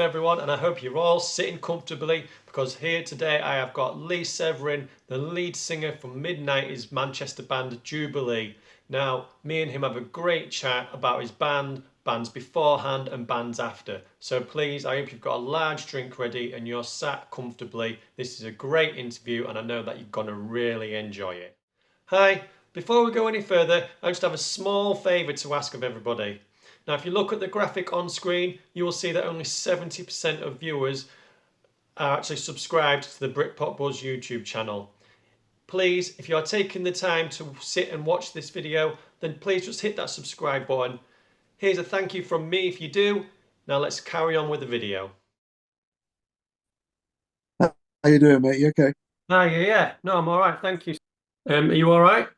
everyone, and I hope you're all sitting comfortably because here today I have got Lee Severin, the lead singer from mid-90s Manchester band Jubilee. Now, me and him have a great chat about his band, bands beforehand and bands after. So please, I hope you've got a large drink ready and you're sat comfortably. This is a great interview and I know that you're going to really enjoy it. Hi, before we go any further, I just have a small favour to ask of everybody. Now, if you look at the graphic on screen, you will see that only 70% of viewers are actually subscribed to the Britpop Buzz YouTube channel. Please, if you are taking the time to sit and watch this video, then please just hit that subscribe button. Here's a thank you from me if you do. Now let's carry on with the video. How you doing, mate? You okay? Ah, yeah. No, I'm all right. Thank you. Are you all right?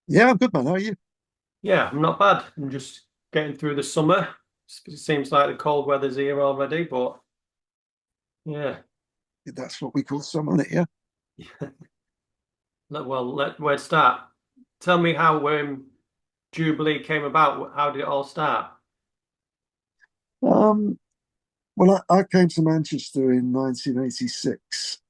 Yeah, I'm good, man. How are you? Yeah, I'm not bad. I'm just getting through the summer. It seems like the cold weather's here already, but yeah. That's what we call summer, isn't it? Yeah. Where'd start? Tell me how Jubilee came about. How did it all start? Um, well, I came to Manchester in 1986.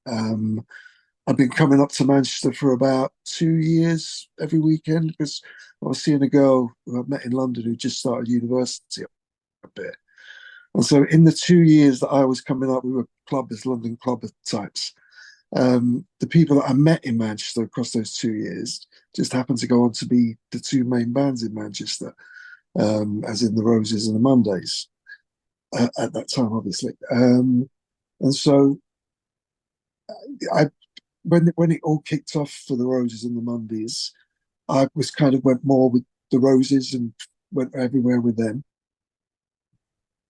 I've been coming up to Manchester for about 2 years every weekend because I was seeing a girl who I met in London who just started university a bit. And so in the 2 years that I was coming up, we were clubbers, London clubber types. The people that I met in Manchester across those 2 years just happened to go on to be the two main bands in Manchester, as in the Roses and the Mondays at that time, obviously. And so I, when it all kicked off for the Roses and the Mondays, I was kind of went more with the Roses and went everywhere with them.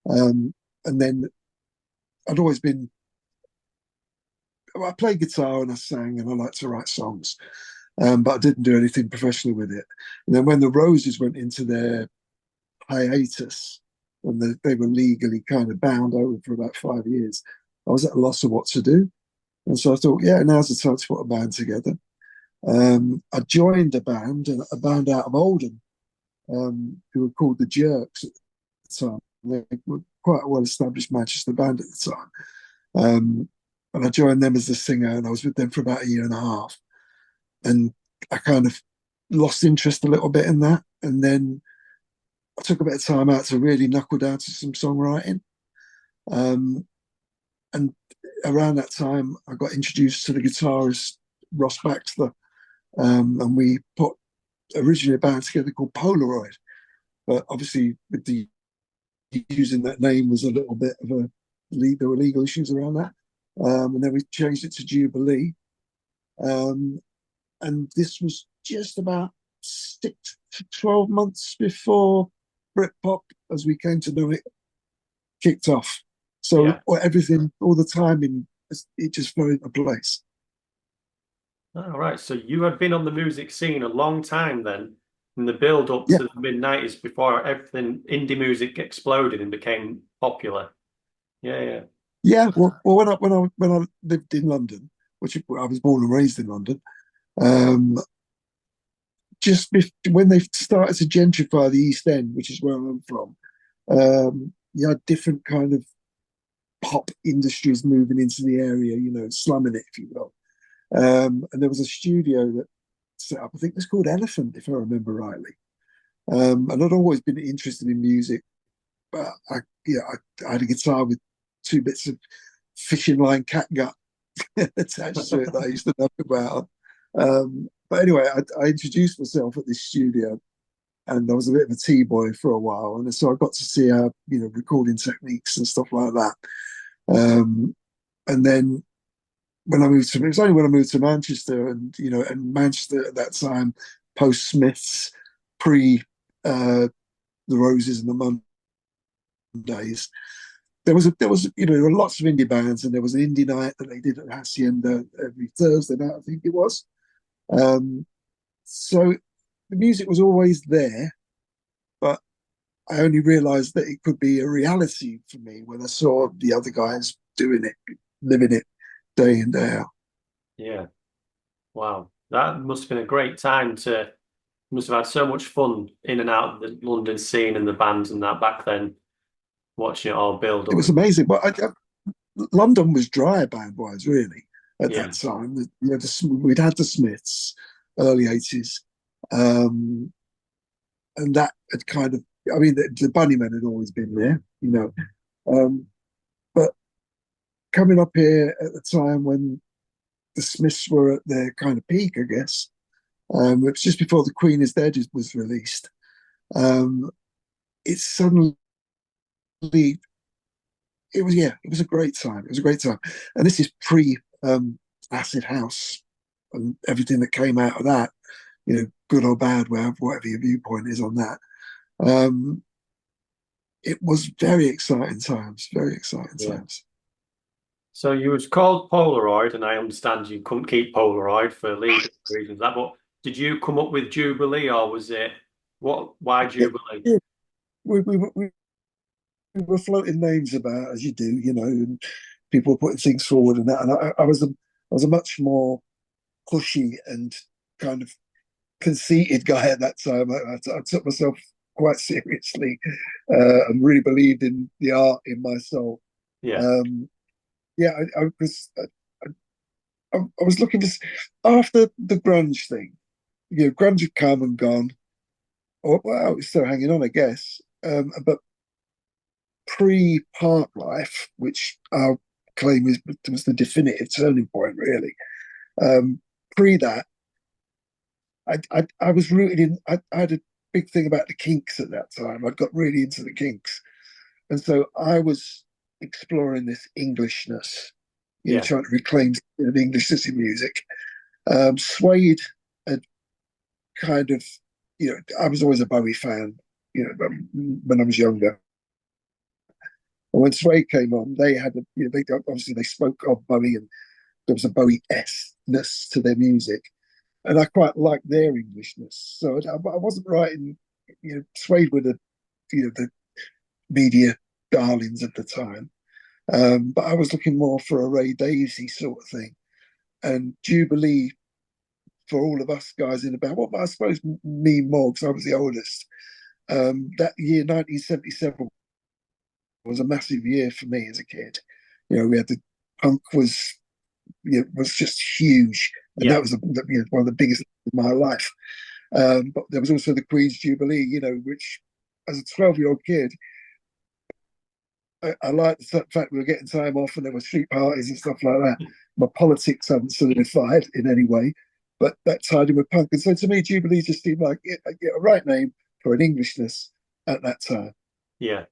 And then I'd always been I played guitar and I sang and I liked to write songs, but I didn't do anything professionally with it. And then when the Roses went into their hiatus, when they were legally kind of bound over for about 5 years, I was at a loss of what to do. And so I thought, yeah, now's the time to put a band together. I joined a band out of Oldham, who were called the Jerks at the time. They were quite a well-established Manchester band at the time. And I joined them as the singer, and I was with them for about a year and a half. And I kind of lost interest a little bit in that. And then I took a bit of time out to really knuckle down to some songwriting. Um, and around that time, I got introduced to the guitarist Ross Baxter, and we put originally a band together called Polaroid. But obviously, with the using that name was a little bit of there were legal issues around that. And then we changed it to Jubilee. Um, and this was just about 6 to 12 months before Britpop, as we came to know it, kicked off. So Yeah. everything, all the timing, it just fell into place. All right. So you had been on the music scene a long time then, in the build up Yeah, to the mid-90s before everything indie music exploded and became popular. Yeah, yeah. yeah. Well, when I lived in London, which I was born and raised in London, um, when they started to gentrify the East End, which is where I'm from, you had different kind of pop industries moving into the area, slumming it, if you will. And there was a studio that set up, I think it was called Elephant, if I remember rightly. And I'd always been interested in music, but I had a guitar with two bits of fishing line catgut attached to it that I used to know about. But anyway, I introduced myself at this studio, and I was a bit of a T-boy for a while, and so I got to see how recording techniques and stuff like that. And then it was only when I moved to Manchester, and Manchester at that time, post Smiths, pre the Roses and the Mondays, there were lots of indie bands, and there was an indie night that they did at Hacienda every Thursday night, I think it was. Um, so the music was always there, but I only realised that it could be a reality for me when I saw the other guys doing it, living it day in day out. Yeah. Wow. That must have been a great time to Must have had so much fun in and out of the London scene and the bands and that back then, watching it all build It up. was amazing. But London was dry band-wise, really, at Yeah, that time. We'd had the Smiths, early 80s, um, and that had kind of. I mean, the Bunnymen had always been there, um, but coming up here at the time when the Smiths were at their kind of peak, I guess. It was just before The Queen is Dead was released. Um, it suddenly, it was a great time. It was a great time, and this is pre Acid House and everything that came out of that. Good or bad, whatever your viewpoint is on that. Um, it was very exciting times. Very exciting yeah. times. So you was called Polaroid, and I understand you couldn't keep Polaroid for legal reasons. That, but did you come up with Jubilee, or was it what? Why Yeah, Jubilee? yeah. We were floating names about as you do, and people were putting things forward and that. And I was a much more pushy and kind of conceited guy at that time. I took myself quite seriously and really believed in the art in my soul. Yeah, Um, yeah, I was looking to after the grunge thing. Grunge had come and gone. Oh, well, it's still hanging on, I guess. But pre-Park Life, which I'll claim was the definitive turning point, really. Pre that, I was rooted in. I had a big thing about the Kinks at that time. I'd got really into the Kinks, and so I was exploring this Englishness, yeah, trying to reclaim an Englishness in music. Suede had kind of, I was always a Bowie fan, when I was younger. And when Suede came on, they had they obviously they spoke of Bowie, and there was a Bowie-esque-ness to their music, and I quite liked their Englishness. So I wasn't writing, Suede were the media darlings at the time, but I was looking more for a Ray Daisy sort of thing, and Jubilee for all of us guys in the band. Well, I suppose me more because I was the oldest. That year, 1977, was a massive year for me as a kid. We had the punk was just huge, and yeah, that was one of the biggest in my life. But there was also the Queen's Jubilee, which as a 12-year-old kid, I liked the fact we were getting time off and there were street parties and stuff like that. My politics hadn't solidified in any way, but that tied in with punk. And so to me, Jubilee just seemed like a right name for an Englishness at that time. yeah.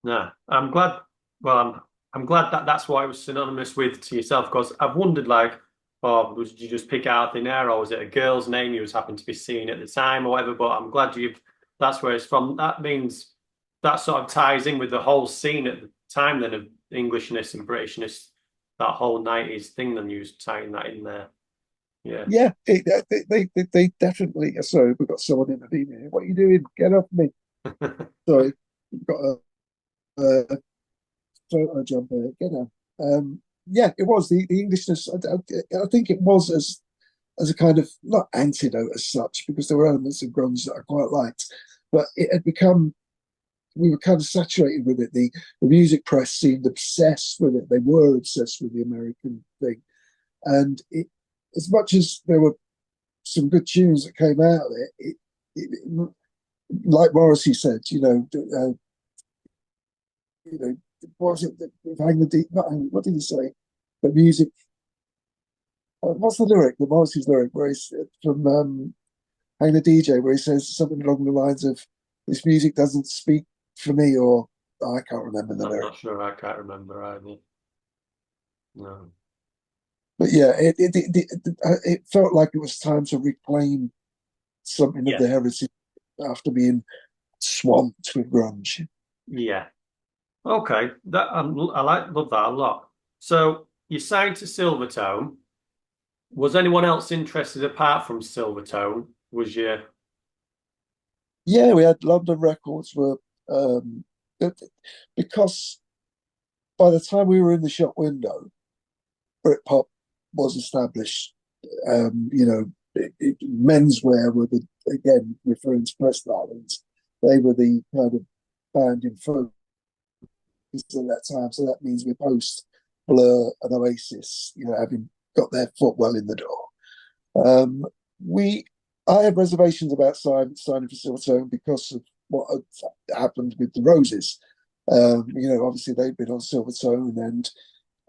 No, I'm glad. Well, I'm glad that that's what it was synonymous with to yourself. Because I've wondered, like, oh, did you just pick out thin air, or was it a girl's name you was happened to be seeing at the time, or whatever? But I'm glad you've. That's where it's from. That means that sort of ties in with the whole scene at the time, then of Englishness and Britishness, that whole '90s thing. Then you was tying that in there. Yeah. Yeah, they definitely. Sorry, we've got someone in the team here. What are you doing? Get off me! Sorry, we've got a photo jump here. Get out. Yeah, it was the Englishness. I think it was as a kind of not antidote as such, because there were elements of grunge that I quite liked, but it had become we were kind of saturated with it. The music press seemed obsessed with it. They were obsessed with the American thing, and as much as there were some good tunes that came out of it, like Morrissey said, what was it? Hang the deep. What did he say? The music. What's the lyric? The Morrissey's lyric, where he's from Hang the DJ, where he says something along the lines of, "This music doesn't speak for me," or I can't remember the I'm lyric. not sure. I can't remember either. No. But yeah, it felt like it was time to reclaim something of Yeah. the heritage after being swamped with grunge. Yeah. Okay, that I love that a lot. So you signed to Silvertone. Was anyone else interested apart from Silvertone? Was you? Yeah, we had London Records were um, because by the time we were in the shop window, Britpop was established. Menswear were the again, referring to Preston Islands, they were the kind of band in focus at that time. So that means we're post Blur and Oasis, having got their foot well in the door. We, I had reservations about signing for Silvertone because of what had happened with the Roses. Obviously they'd been on Silvertone, and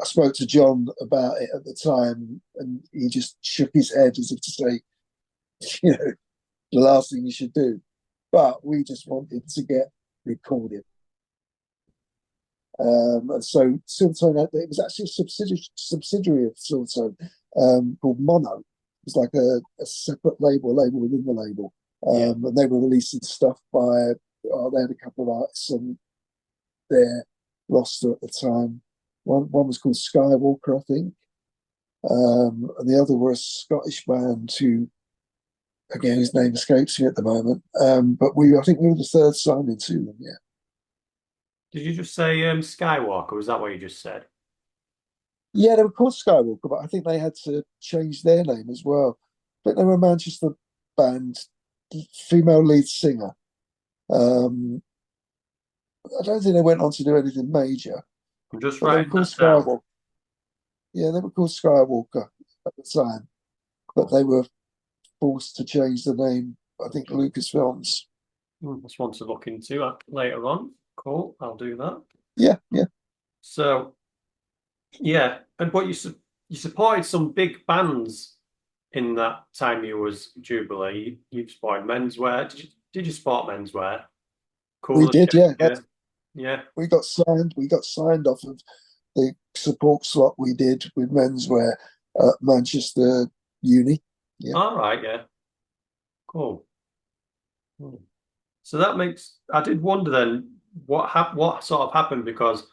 I spoke to John about it at the time, and he just shook his head as if to say, the last thing you should do. But we just wanted to get recorded. And so Silvertone, it was actually a subsidiary of Silvertone called Mono. It was like a separate label within the label. And they were releasing stuff by, they had a couple of artists on their roster at the time. One was called Skywalker, I think. And the other were a Scottish band who, again, his name escapes me at the moment. But I think we were the third signing to them, yeah. Did you just say Skywalker? Was that what you just said? Yeah, they were called Skywalker, but I think they had to change their name as well. But they were a Manchester band, female lead singer. I don't think they went on to do anything major, I'm just but they were writing called that down. Skywalker. Yeah, they were called Skywalker at the time, but they were forced to change the name. I think Lucasfilms. That's one to look into later on. Cool, I'll do that. Yeah, yeah. So, yeah, but you supported some big bands in that time you was Jubilee. You've supported menswear. Did you support menswear? We Cool as did, yeah. shit. Yeah. We got signed. We got signed off of the support slot we did with menswear at Manchester Uni. Yeah. All right. Yeah. Cool. So that makes. I did wonder then what sort of happened because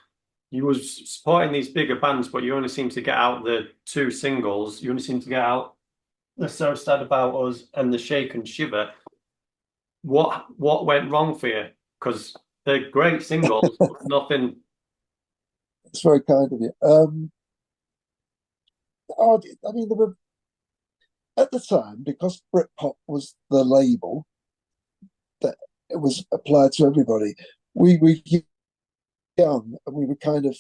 you was supporting these bigger bands, but you only seem to get out the two singles. You only seem to get out the So Sad About Us and the Shake and Shiver. What went wrong for you? Because they're great singles, but nothing. It's very kind of you. I mean, there were at the time, because Britpop was the label that it was applied to everybody. We were young, and we were kind of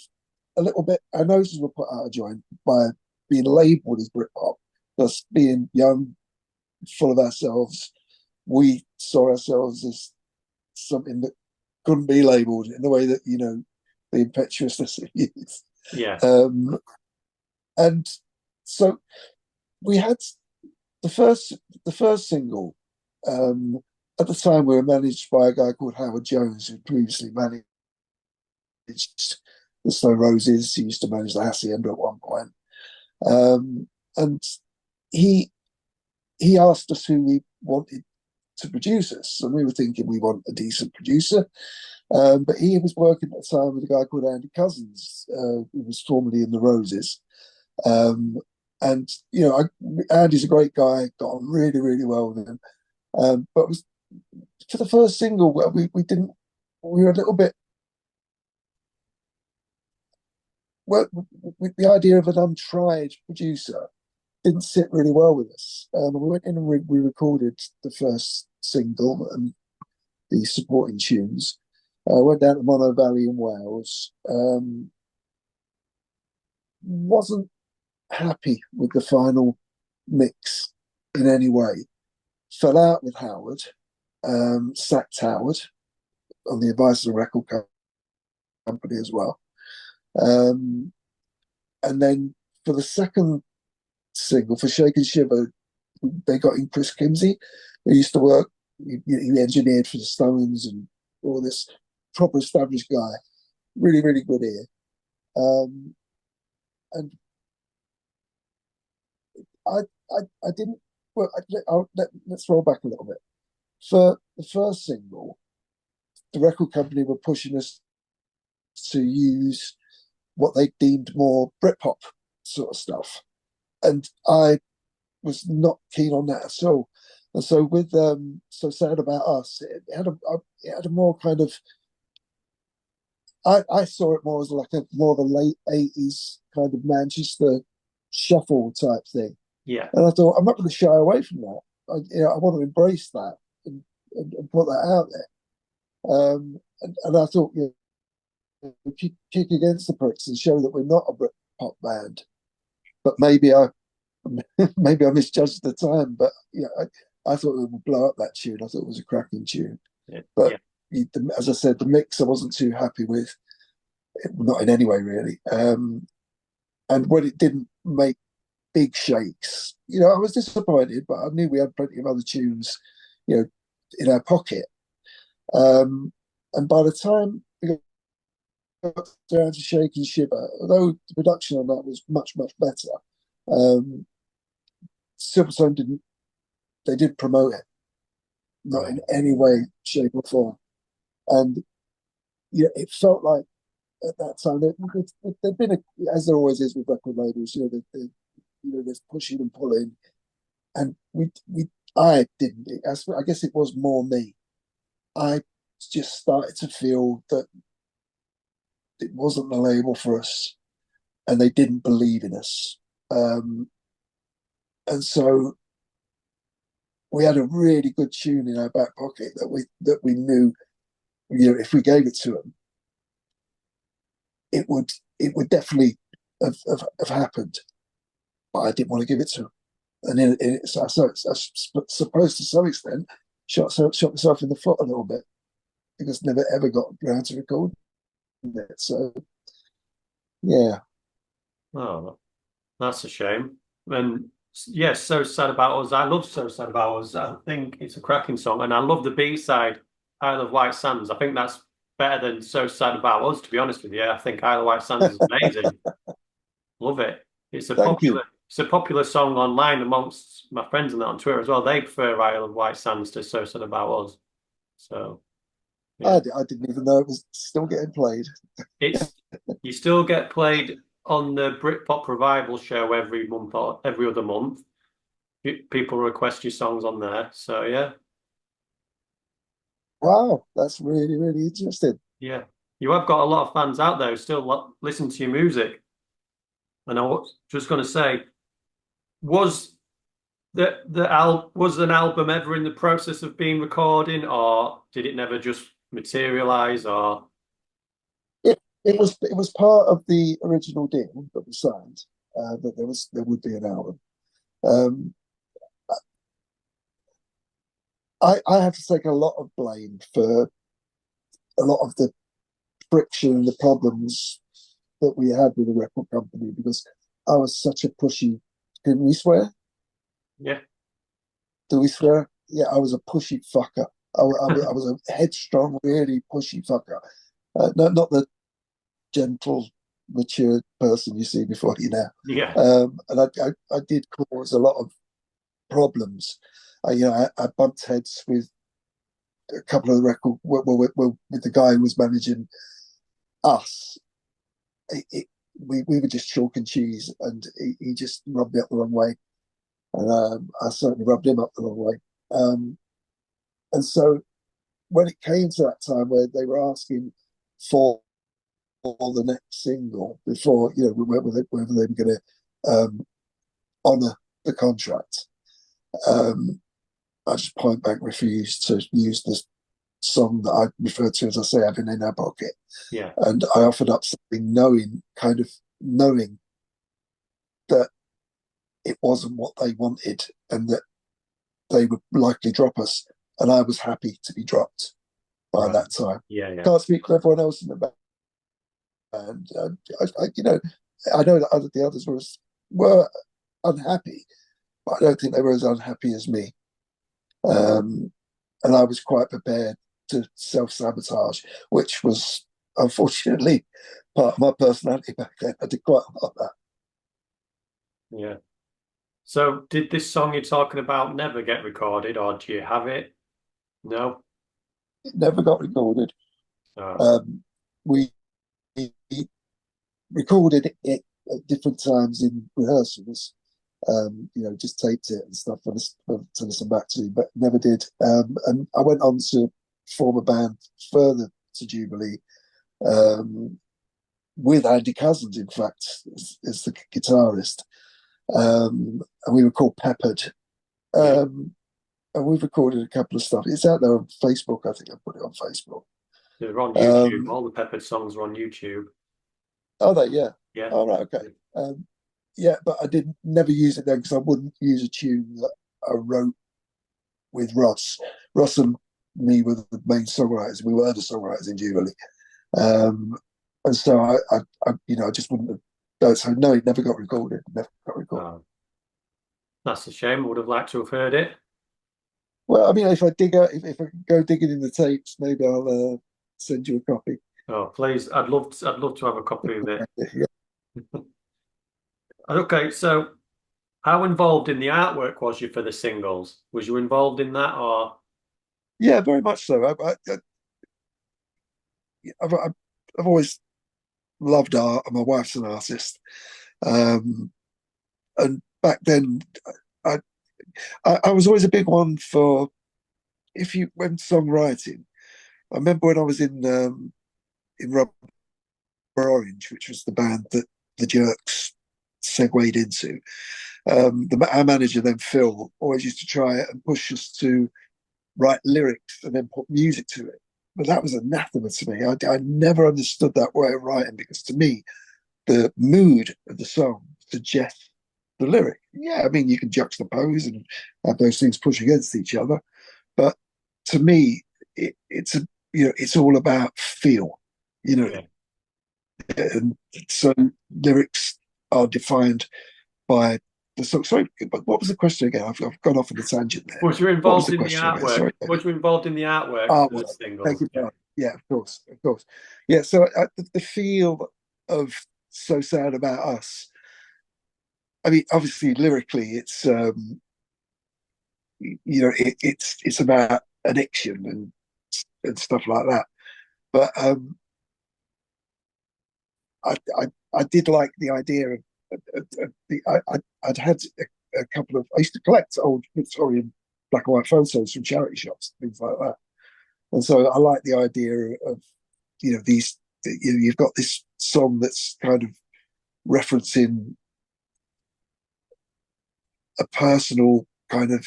a little bit. Our noses were put out of joint by being labelled as Britpop. Us being young, full of ourselves, we saw ourselves as something that couldn't be labelled in the way that the impetuousness of youth. Yeah. And so we had the first single. At the time, we were managed by a guy called Howard Jones, who previously managed the Stone Roses. He used to manage the Hacienda at one point, and he asked us who we wanted to produce us, and we were thinking we want a decent producer. But he was working at the time with a guy called Andy Cousins, who was formerly in the Roses. And Andy's a great guy, got on really, really well with him. But for the first single, we didn't. We were a little bit. Well, with the idea of an untried producer didn't sit really well with us. We went in and we recorded the first single and the supporting tunes. Went down to Mono Valley in Wales. Wasn't happy with the final mix in any way. Fell out with Howard, sacked Howard on the advice of the record company as well. And then for the second single, for Shake and Shiver, they got in Chris Kimsey, who used to work, he engineered for the Stones and all this, proper established guy, really, really good ear. And I didn't. Well, let's roll back a little bit. For the first single, the record company were pushing us to use what they deemed more Britpop sort of stuff, and I was not keen on that at all. And so with So Sad About Us, it had a more kind of. I saw it more as like more of a late 80s kind of Manchester shuffle type thing. Yeah. And I thought, I'm not going to shy away from that. I want to embrace that and put that out there. And I thought, kick against the pricks and show that we're not a Britpop band. But maybe I misjudged the time. But I thought it would blow up that tune. I thought it was a cracking tune. Yeah. But as I said, the mix I wasn't too happy with, not in any way really. And when it didn't make big shakes, I was disappointed. But I knew we had plenty of other tunes, in our pocket. And by the time we got down to Shake and Shiver, although the production on that was much, much better, Silverstone didn't promote it, not in any way, shape or form. And it felt like at that time there'd been as there always is with record labels, there's pushing and pulling, and I didn't. I guess it was more me. I just started to feel that it wasn't the label for us, and they didn't believe in us. And so we had a really good tune in our back pocket that we knew, if we gave it to them, it would definitely have happened. But I didn't want to give it to them, and so I suppose to some extent shot myself in the foot a little bit, because never ever got around to recording it. So yeah. Oh, that's a shame. And yes, So Sad About Us. I love So Sad About Us. I think it's a cracking song, and I love the B-side, Isle of White Sands. I think that's better than So Sad About Us, to be honest with you. I think Isle of White Sands is amazing. Love it. Thank you. It's a popular song online amongst my friends and that on Twitter as well. They prefer Isle of White Sands to So Sad About Us. So yeah. I didn't even know it was still getting played. It's you still get played on the Britpop Revival show every month or every other month. People request your songs on there. So yeah, Wow, that's really, really interesting. yeah. You have got a lot of fans out there who still listen to your music. And I was just going to say, was was an album ever in the process of being recording, or did it never just materialize? Or It was part of the original deal that we signed, that there would be an album. Um, I have to take a lot of blame for a lot of the friction and the problems that we had with the record company, because I was such a pushy. Can we swear? yeah, Do we swear? Yeah, I was a pushy fucker. I was a headstrong, really pushy fucker. Not the gentle, mature person you see before you now. yeah, And I did cause a lot of problems. I bumped heads with a couple of the record with the guy who was managing us. We were just chalk and cheese, and he just rubbed me up the wrong way, and I certainly rubbed him up the wrong way. And so when it came to that time where they were asking for the next single before, whether they were going to honour the contract, I just point blank refused to use the song that I referred to as, I say, having in our pocket. yeah, And I offered up something knowing that it wasn't what they wanted and that they would likely drop us. And I was happy to be dropped by right. that time. Yeah, yeah, Can't speak for everyone else in the band. And I know that the others were unhappy, but I don't think they were as unhappy as me. And I was quite prepared to self-sabotage, which was unfortunately part of my personality back then. I did quite a lot of that. yeah. So did this song you're talking about never get recorded, or do you have it? No. It never got recorded. Oh, We recorded it at different times in rehearsals. Just taped it and stuff to listen back to, but never did. And I went on to form a band further to Jubilee, with Andy Cousins, in fact, as the guitarist. And we were called Peppered. yeah. and we've recorded a couple of stuff. It's out there on Facebook. I think I put it on Facebook. They're on YouTube. Um, All the Peppered songs are on YouTube. oh, they yeah. Yeah. All right, okay. Yeah, but I didn't never use it then because I wouldn't use a tune that I wrote with Ross. Ross and me were the main songwriters. We were the songwriters in Jubilee. Um, and so I just wouldn't have. So no, it never got recorded. Never got recorded. Oh, that's a shame. I would have liked to have heard it. Well, I mean, if I dig out, if I go digging in the tapes, maybe I'll send you a copy. Oh, please. I'd love to have a copy of it. Yeah, Okay, so how involved in the artwork was you for the singles? Was you involved in that or? yeah, very much so. I've, I've always loved art, and my wife's an artist. Um, and back then, I, I was always a big one for if you went songwriting. I remember when I was in Rubber Orange, which was the band that the Jerks segued into. Our manager then Phil always used to try it and push us to write lyrics and then put music to it. But that was anathema to me. I never understood that way of writing because to me, the mood of the song suggests the lyric. Yeah, I mean, you can juxtapose and have those things push against each other. But to me, it's a it's all about feel, you know. Yeah. And so lyrics are defined by the song. Sorry, but what was the question again? I've gone off on a tangent there. Was you What was involved the in the question again? artwork? Sorry. Was you involved in the artwork Oh, for the well, thank singles? you. Yeah. Yeah, of course, of course. Yeah, so the feel of "So Sad About Us." I mean, obviously, lyrically, it's about addiction and stuff like that. But I did like the idea of the I'd had a couple of I used to collect old Victorian black and white photos from charity shops, things like that, and so I like the idea of these you've got this song that's kind of referencing a personal kind of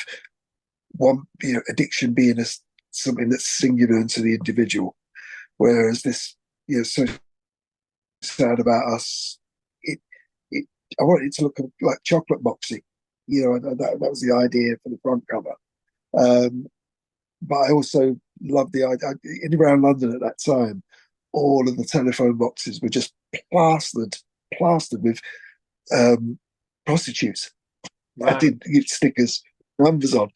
one addiction being something that's singular to the individual, whereas this so sad about us. It, it I wanted it to look like chocolate boxing. That was the idea for the front cover. Um, but I also loved the idea in around London at that time. All of the telephone boxes were just plastered with um, prostitutes. I Right. did get stickers, numbers on,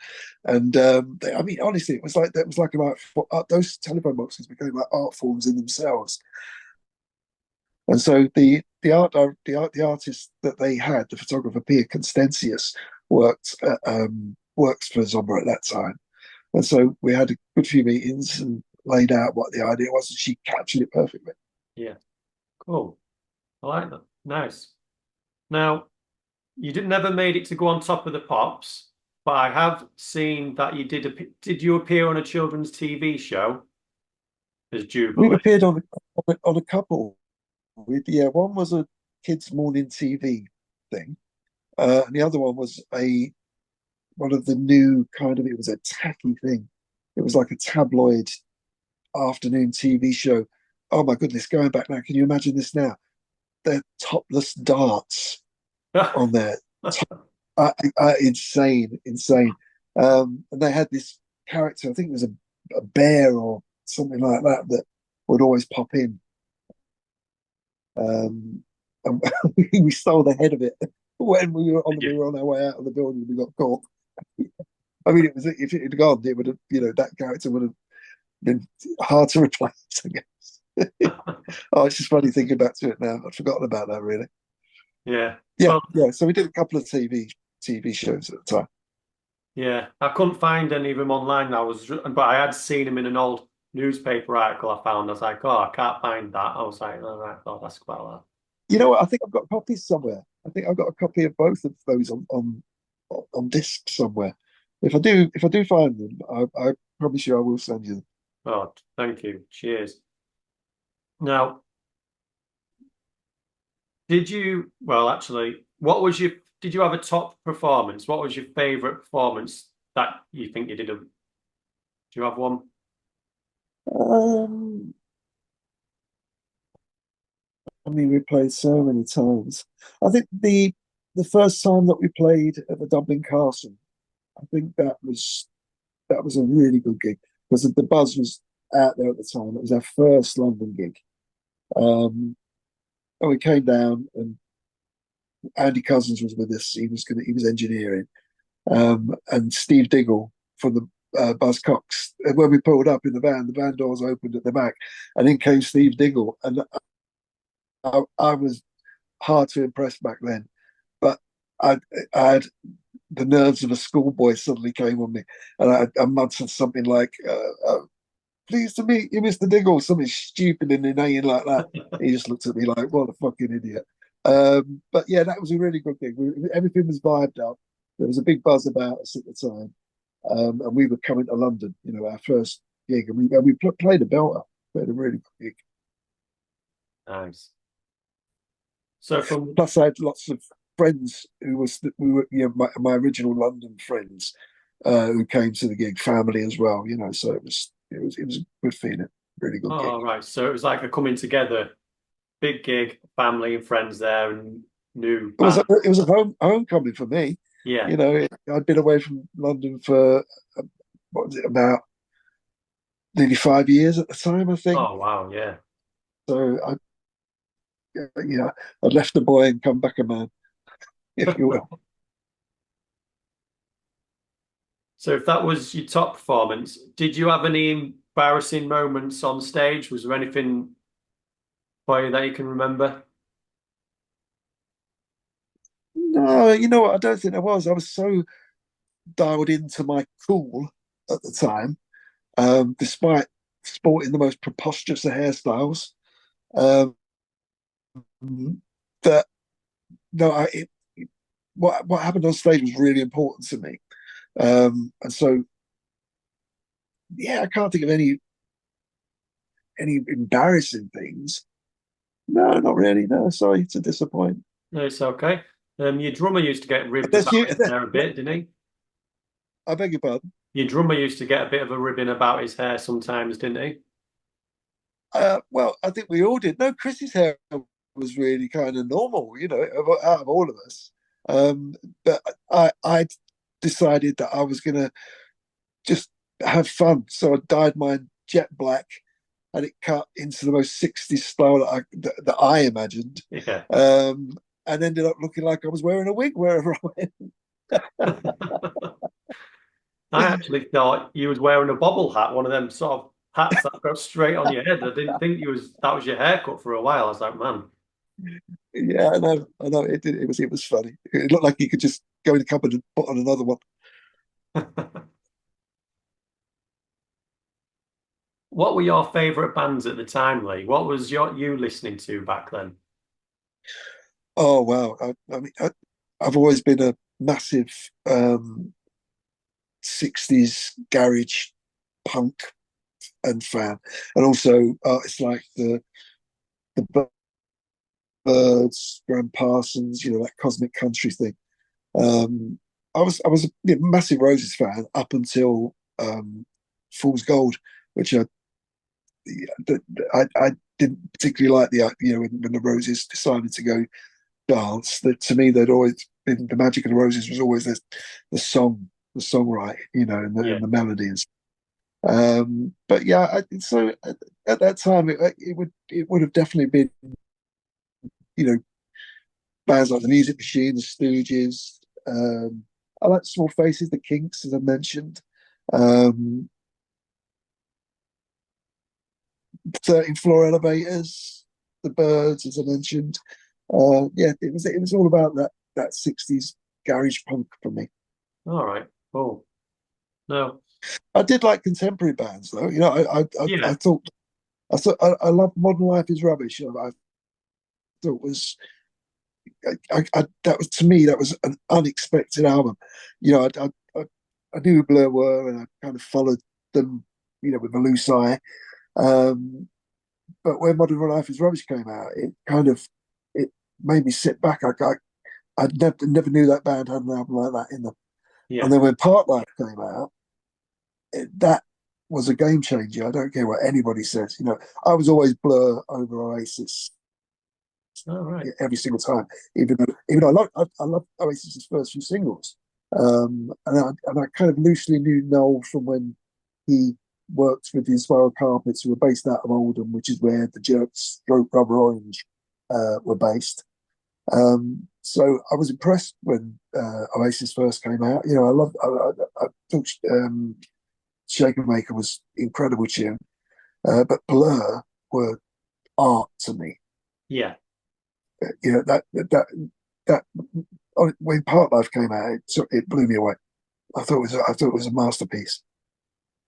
and I mean, honestly, it was like about those telephone boxes became like art forms in themselves. And so the artist that they had, the photographer Pia Constantius, works for Zomba at that time. And so we had a good few meetings and laid out what the idea was, and she captured it perfectly. Yeah. Cool. I like that. Nice. Now, you didn't never made it to go on Top of the Pops, but I have seen that you did you appear on a children's TV show as We've Jubilee? appeared on a couple. Yeah, one was a kids' morning TV thing, and the other one was a one of the new kind of it was a tacky thing. It was like a tabloid afternoon TV show. Oh my goodness, going back now, can you imagine this now? They're topless darts on there. Insane, insane. And they had this character, I think it was a bear or something like that, that would always pop in. And we stole the head of it when we were on our way out of the building. We got caught. I mean, it was if it had gone, it would have that character would have been hard to replace. I guess. Oh, it's just funny thinking back to it now. I'd forgotten about that really. Yeah. Yeah, Well, yeah. So we did a couple of TV shows at the time. yeah. I couldn't find any of them online. But I had seen them in an old newspaper article I found. I was like, oh, I can't find that. I was like, all right, I'll ask about You know what? I think I've got copies somewhere. I think I've got a copy of both of those on disc somewhere. If I do find them, I promise you I will send you them. that. Oh, thank you. Cheers. Now, well, actually, did you have a top performance? What was your favorite performance that you think you did a? Do you have one? Um, I mean, we played so many times. I think the first time that we played at the Dublin Castle, I think that was a really good gig because the buzz was out there at the time. It was our first London gig. And we came down, and Andy Cousins was with us. He was engineering, and Steve Diggle from the Buzzcocks. And when we pulled up in the van doors opened at the back, and in came Steve Diggle, and I was hard to impress back then, but I, I had the nerves of a schoolboy suddenly came on me, and I muttered something like, "Pleased to meet you, Mr. Diggle," something stupid and inane like that. He just looked at me like, "What a fucking idiot." But yeah, that was a really good gig. Everything was vibed up. There was a big buzz about us at the time, and we were coming to London. Our first gig, and we played a belter. Played a really good gig. Nice. So from Plus, I had lots of friends who were my original London friends who came to the gig, family as well. So it was a good feeling, really good gig. oh right, so it was like a coming together, big gig, family and friends there, and new band. It was a homecoming for me. Yeah. I'd been away from London for what was it, about nearly 5 years at the time, I think. Oh wow, yeah. So I'd left a boy and come back a man, if you will. So if that was your top performance, did you have any embarrassing moments on stage? Was there anything for you that you can remember? No, you know what? I don't think I was. I was so dialed into my cool at the time, despite sporting the most preposterous of hairstyles. Um, that no, what happened on stage was really important to me, and so yeah, I can't think of any embarrassing things. No, not really. No, sorry to disappoint. No, it's okay. Your drummer used to get ribbed That's about you. his hair a bit, didn't he? I beg your pardon. Your drummer used to get a bit of a ribbing about his hair sometimes, didn't he? Well, I think we all did. No, Chris's hair was really kind of normal, out of all of us. Um, but I decided that I was going to just have fun. So I dyed mine jet black and it cut into the most 60s style that I imagined. Yeah. And ended up looking like I was wearing a wig wherever I went. I actually thought you was wearing a bobble hat, one of them sort of hats that go straight on your head. I didn't think you was that was your haircut for a while. I was like, man. Yeah, I know. It was funny. It looked like you could just go in the cupboard and put on another one. What were your favourite bands at the time, Lee? What was you listening to back then? Oh wow! I mean, I've always been a massive 60s garage punk and fan, and also artists like the Birds, Graham Parsons, that cosmic country thing. Um, I was a massive Roses fan up until Fool's Gold, which I didn't particularly like when the Roses decided to go dance. That to me, they'd always been the magic of the Roses was always the song, the songwriting, Yeah. and the melodies. But yeah, so at that time, it would have definitely been you know bands like the Music Machine, the Stooges. I like Small Faces, the Kinks, as I mentioned. Um, 13th Floor Elevators, the Birds, as I mentioned. Yeah, it was all about that 60s garage punk for me. All right. Cool. No. I did like contemporary bands though. I Yeah. thought I love Modern Life is Rubbish. I thought was that was to me that was an unexpected album. I knew who Blur were and I kind of followed them, with a loose eye. Um, but when Modern Life is Rubbish came out, it made me sit back. I never knew that band had an album like that in them. Yeah. And then when Part Life came out, that was a game changer. I don't care what anybody says. I was always Blur over Oasis All right. every single time. Even though I love Oasis's first few singles, and I kind of loosely knew Noel from when he worked with the Inspiral Carpets, who were based out of Oldham, which is where the Jerks, Stroke Rubber Orange were based. So I was impressed when Oasis first came out. I thought Shaker Maker was incredible tune, but Blur were art to me. Yeah. That when Part Life came out, it blew me away. I thought it was a masterpiece.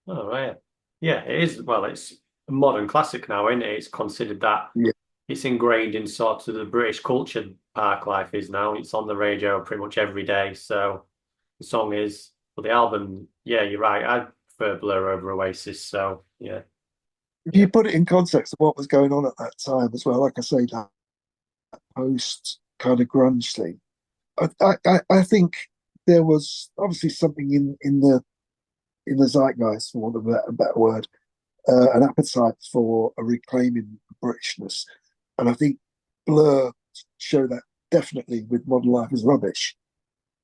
All right. Yeah, it is. Well, it's a modern classic now, isn't it? It's considered that. Yeah, It's ingrained in sort of the British culture. Park Life is now. It's on the radio pretty much every day. So the song is, for the album, yeah, you're right. I prefer Blur over Oasis. So yeah, if yeah, you put it in context of what was going on at that time as well, like I say, that post kind of grunge thing, I think there was obviously something in the zeitgeist, for want of a better word, an appetite for a reclaiming Britishness, and I think Blur show that definitely with Modern Life is Rubbish.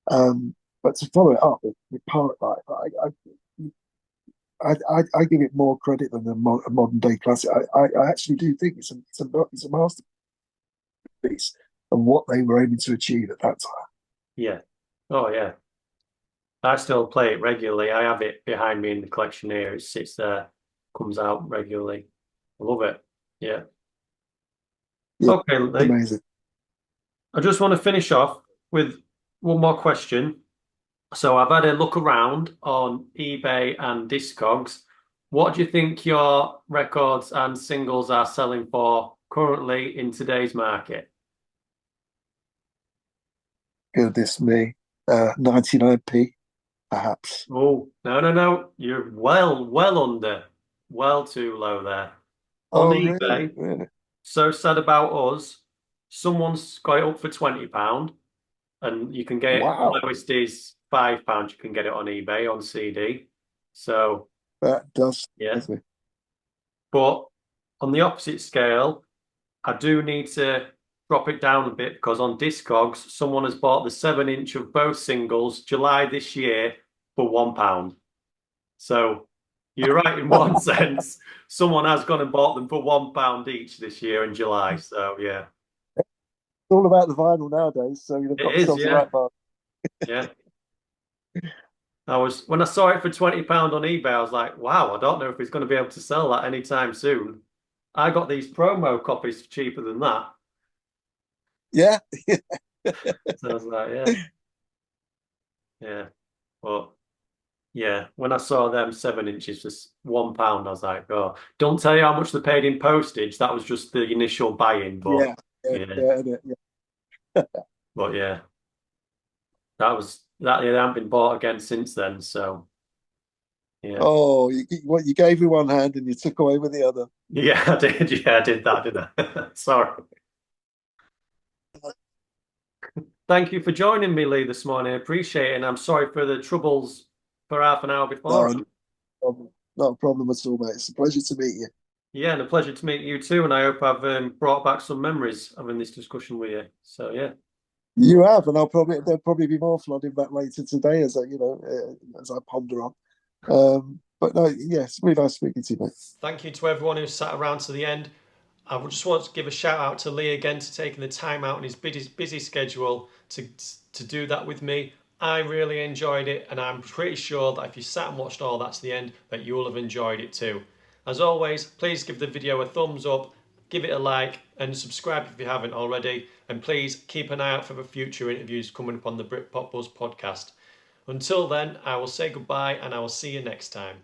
But to follow it up with Park Life, I give it more credit than a modern day classic. I actually do think it's a masterpiece of what they were able to achieve at that time. yeah. Oh yeah. I still play it regularly. I have it behind me in the collection here. It sits there, comes out regularly. I love it. Yeah. Yeah, Okay, Lee. amazing. I just want to finish off with one more question. So I've had a look around on eBay and Discogs. What do you think your records and singles are selling for currently in today's market? Goodness me, 99p perhaps. Oh, no, no, no. You're well under, well too low there. On Oh, really? eBay, Really? so sad about us. Someone's got it up for £20 and you can get it, Wow, lowest is £5. You can get it on eBay on CD. So, that does yeah. surprise me. But on the opposite scale, I do need to drop it down a bit because on Discogs, someone has bought the 7-inch of both singles July this year for £1. So you're right in one sense. Someone has gone and bought them for £1 each this year in July. So yeah, It's all about the vinyl nowadays, so they've got it is. themselves the Yeah, right bar. yeah. I was when I saw it for £20 on eBay, I was like, wow, I don't know if he's going to be able to sell that anytime soon. I got these promo copies for cheaper than that. Yeah, So I was like, yeah, yeah. But yeah, when I saw them 7 inches for £1, I was like, oh, don't tell you how much they paid in postage. That was just the initial buy-in, but yeah, yeah, yeah, yeah, yeah, yeah. but yeah, that was that. Yeah, they haven't been bought again since then. So yeah, Oh, you gave me one hand and you took away with the other. yeah, I did. Yeah, I did that, didn't I? Sorry. Thank you for joining me, Lee, this morning. I appreciate it, and I'm sorry for the troubles for half an hour before. No, no problem. Not a problem at all, mate. It's a pleasure to meet you. Yeah, and a pleasure to meet you too. And I hope I've brought back some memories having this discussion with you. So yeah. You have, and there'll probably be more flooding back later today as I ponder on. But no, yes, really nice speaking to you, mate. Thank you to everyone who sat around to the end. I just want to give a shout out to Lee again for taking the time out in his busy schedule to do that with me. I really enjoyed it, and I'm pretty sure that if you sat and watched all that to the end, that you'll have enjoyed it too. As always, please give the video a thumbs up, give it a like, and subscribe if you haven't already. And please keep an eye out for the future interviews coming up on the Britpop Buzz podcast. Until then, I will say goodbye, and I will see you next time.